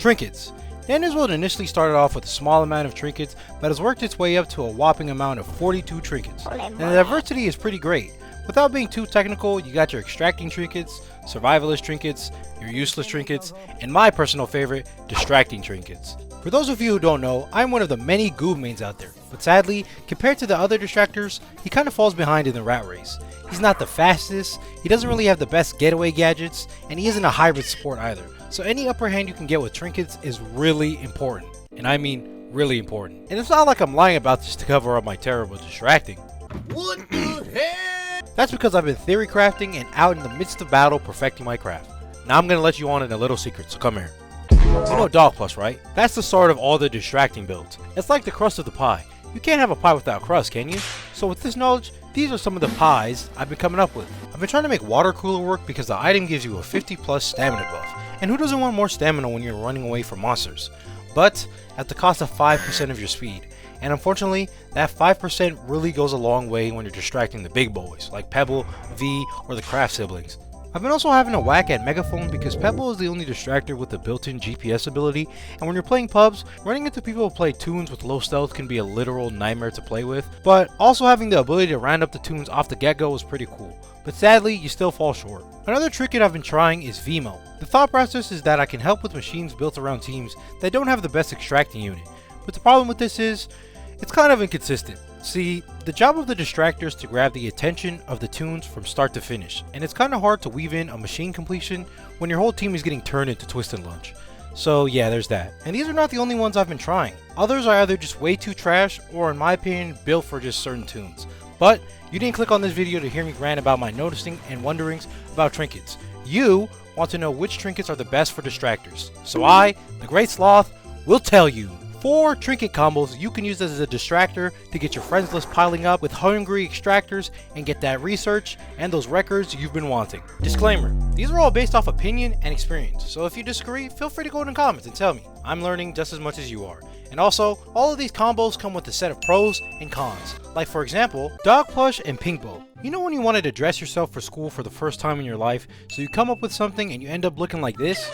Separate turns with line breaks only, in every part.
Trinkets. Nanders World initially started off with a small amount of trinkets, but has worked its way up to a whopping amount of 42 trinkets. And the diversity is pretty great. Without being too technical, you got your extracting trinkets, survivalist trinkets, your useless trinkets, and my personal favorite, distracting trinkets. For those of you who don't know, I'm one of the many goob mains out there, but sadly, compared to the other distractors, he kind of falls behind in the rat race. He's not the fastest, he doesn't really have the best getaway gadgets, and he isn't a hybrid support either. So any upper hand you can get with trinkets is really important, and I mean really important. And it's not like I'm lying about this to cover up my terrible distracting.
What the heck?
That's because I've been theory crafting and out in the midst of battle perfecting my craft. Now I'm gonna let you on in a little secret, so come here. You know Dog Plus, right? That's the start of all the distracting builds. It's like the crust of the pie. You can't have a pie without crust, can you? So with this knowledge, these are some of the pies I've been coming up with. I've been trying to make water cooler work because the item gives you a 50+ stamina buff. And who doesn't want more stamina when you're running away from monsters? But at the cost of 5% of your speed. And unfortunately, that 5% really goes a long way when you're distracting the big boys, like Pebble, V, or the Craft siblings. I've been also having a whack at Megaphone because Pebble is the only distractor with the built-in GPS ability, and when you're playing pubs, running into people who play tunes with low stealth can be a literal nightmare to play with, but also having the ability to round up the tunes off the get-go is pretty cool. But sadly, you still fall short. Another trinket I've been trying is Vimo. The thought process is that I can help with machines built around teams that don't have the best extracting unit, but the problem with this is, it's kind of inconsistent. See, the job of the distractor is to grab the attention of the tunes from start to finish, and it's kind of hard to weave in a machine completion when your whole team is getting turned into twist and lunge. So yeah, there's that. And these are not the only ones I've been trying. Others are either just way too trash, or in my opinion, built for just certain tunes. But you didn't click on this video to hear me rant about my noticing and wonderings about trinkets. You want to know which trinkets are the best for distractors. So I, the Great Sloth, will tell you. 4 trinket combos you can use as a distractor to get your friends list piling up with hungry extractors and get that research and those records you've been wanting. Disclaimer, these are all based off opinion and experience, so if you disagree, feel free to go in the comments and tell me. I'm learning just as much as you are. And also, all of these combos come with a set of pros and cons. Like for example, Dog Plush and Pink Bow. You know when you wanted to dress yourself for school for the first time in your life, so you come up with something and you end up looking like this?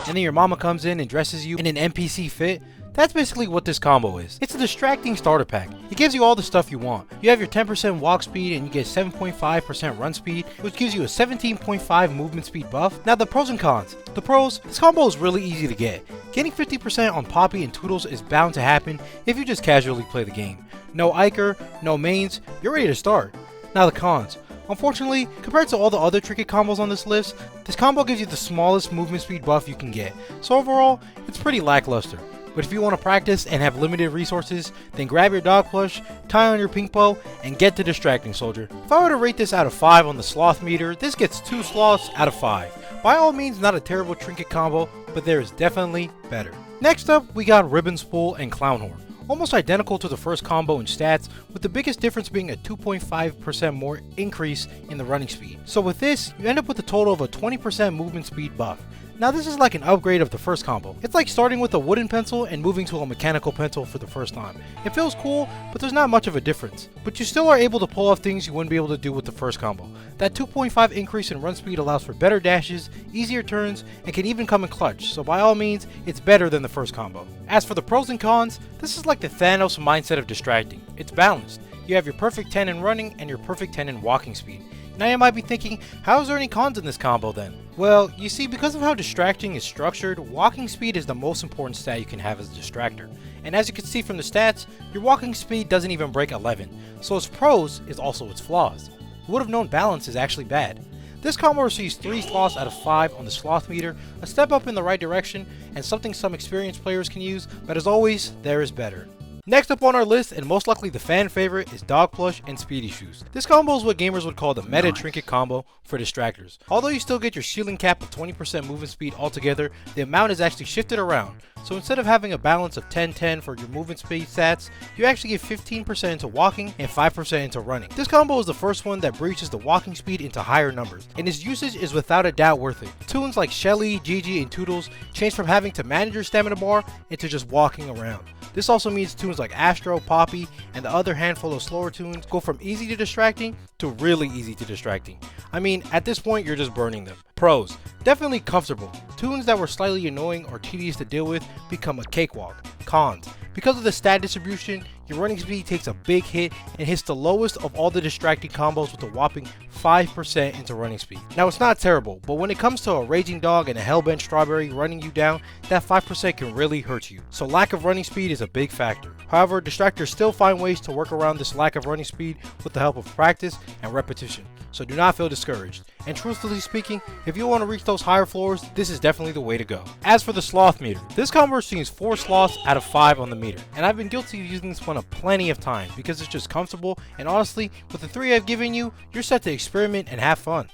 And then your mama comes in and dresses you in an NPC fit? That's basically what this combo is. It's a distracting starter pack. It gives you all the stuff you want. You have your 10% walk speed and you get 7.5% run speed, which gives you a 17.5 movement speed buff. Now the pros and cons. The pros, this combo is really easy to get. Getting 50% on Poppy and Toodles is bound to happen if you just casually play the game. No Iker, no mains, you're ready to start. Now the cons. Unfortunately, compared to all the other trinket combos on this list, this combo gives you the smallest movement speed buff you can get. So overall, it's pretty lackluster. But if you want to practice and have limited resources, then grab your Dog Plush, tie on your Pink Bow, and get to Distracting Soldier. If I were to rate this out of 5 on the sloth meter, this gets 2 sloths out of 5. By all means, not a terrible trinket combo, but there is definitely better. Next up, we got Ribbon Spool and Clown Horn. Almost identical to the first combo in stats, with the biggest difference being a 2.5% more increase in the running speed. So with this, you end up with a total of a 20% movement speed buff. Now this is like an upgrade of the first combo. It's like starting with a wooden pencil and moving to a mechanical pencil for the first time. It feels cool, but there's not much of a difference. But you still are able to pull off things you wouldn't be able to do with the first combo. That 2.5 increase in run speed allows for better dashes, easier turns, and can even come in clutch, so by all means, it's better than the first combo. As for the pros and cons, this is like the Thanos mindset of distracting. It's balanced. You have your perfect 10 in running and your perfect 10 in walking speed. Now you might be thinking, how is there any cons in this combo then? Well, you see, because of how distracting is structured, walking speed is the most important stat you can have as a distractor. And as you can see from the stats, your walking speed doesn't even break 11, so its pros is also its flaws. Who would have known balance is actually bad? This combo receives 3 sloths out of 5 on the sloth meter, a step up in the right direction, and something some experienced players can use, but as always, there is better. Next up on our list, and most likely the fan favorite, is Dog Plush and Speedy Shoes. This combo is what gamers would call the meta trinket combo for distractors. Although you still get your ceiling cap of 20% movement speed altogether, the amount is actually shifted around. So instead of having a balance of 10-10 for your movement speed stats, you actually get 15% into walking and 5% into running. This combo is the first one that breaches the walking speed into higher numbers, and its usage is without a doubt worth it. Tunes like Shelly, Gigi, and Toodles change from having to manage your stamina bar into just walking around. This also means tunes like Astro, Poppy, and the other handful of slower tunes go from easy to distracting to really easy to distracting. I mean, at this point, you're just burning them. Pros: definitely comfortable. Tunes that were slightly annoying or tedious to deal with become a cakewalk. Cons: because of the stat distribution, your running speed takes a big hit and hits the lowest of all the distracting combos with a whopping 5% into running speed. Now it's not terrible, but when it comes to a raging dog and a hellbent strawberry running you down, that 5% can really hurt you. So lack of running speed is a big factor. However, distractors still find ways to work around this lack of running speed with the help of practice and repetition. So do not feel discouraged. And truthfully speaking, if you want to reach those higher floors, this is definitely the way to go. As for the sloth meter, this combo seems 4 sloths out of 5 on the meter, and I've been guilty of using this one a plenty of times because it's just comfortable, and honestly, with the 3 I've given you, you're set to experiment and have fun.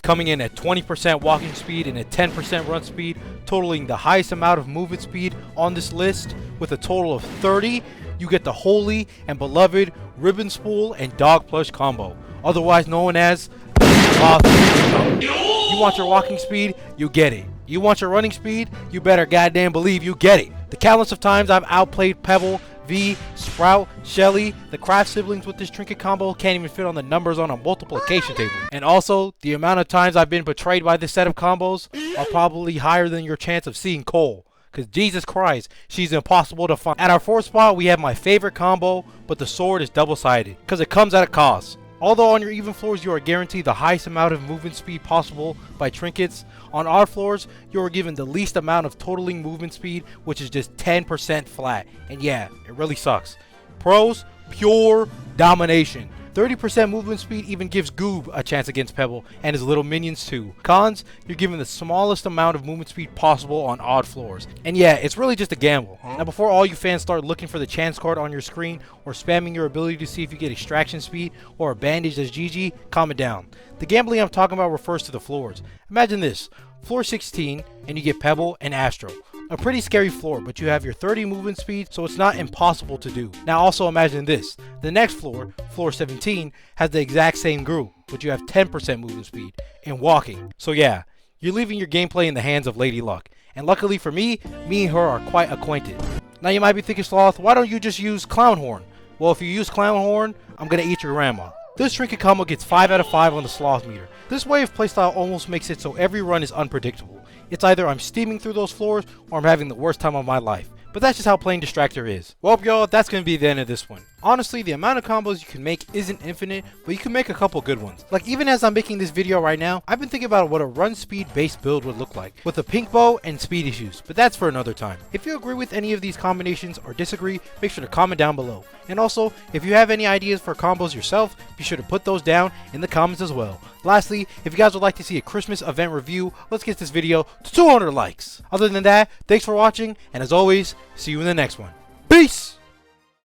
Coming in at 20% walking speed and at 10% run speed, totaling the highest amount of movement speed on this list with a total of 30, you get the holy and beloved ribbon spool and dog plush combo, otherwise known as sloth. You want your walking speed? You get it. You want your running speed? You better goddamn believe you get it. The countless of times I've outplayed Pebble, V, Sprout, Shelly, the Craft siblings with this trinket combo can't even fit on the numbers on a multiplication table. And also, the amount of times I've been betrayed by this set of combos are probably higher than your chance of seeing Cole. Cause Jesus Christ, she's impossible to find. At our 4th spot, we have my favorite combo, but the sword is double-sided, cause it comes at a cost. Although on your even floors you are guaranteed the highest amount of movement speed possible by trinkets, on odd floors you are given the least amount of totaling movement speed, which is just 10% flat. And yeah, it really sucks. Pros: pure domination. 30% movement speed even gives Goob a chance against Pebble and his little minions too. Cons: you're given the smallest amount of movement speed possible on odd floors. And yeah, it's really just a gamble. Now before all you fans start looking for the chance card on your screen or spamming your ability to see if you get extraction speed or a bandage as GG, calm it down. The gambling I'm talking about refers to the floors. Imagine this: floor 16 and you get Pebble and Astro. A pretty scary floor, but you have your 30 movement speed, so it's not impossible to do. Now also imagine this: the next floor, floor 17, has the exact same group, but you have 10% movement speed and walking. So yeah, you're leaving your gameplay in the hands of Lady Luck. And luckily for me and her are quite acquainted. Now you might be thinking, Sloth, why don't you just use Clown Horn? Well, if you use Clown Horn, I'm gonna eat your grandma. This trinket combo gets 5 out of 5 on the sloth meter. This way of playstyle almost makes it so every run is unpredictable. It's either I'm steaming through those floors or I'm having the worst time of my life. But that's just how playing Distractor is. Well y'all, that's going to be the end of this one. Honestly, the amount of combos you can make isn't infinite, but you can make a couple good ones. Like even as I'm making this video right now, I've been thinking about what a run speed based build would look like, with a pink bow and speed issues, but that's for another time. If you agree with any of these combinations or disagree, make sure to comment down below. And also, if you have any ideas for combos yourself, be sure to put those down in the comments as well. Lastly, if you guys would like to see a Christmas event review, let's get this video to 200 likes. Other than that, thanks for watching, and as always, see you in the next one. Peace!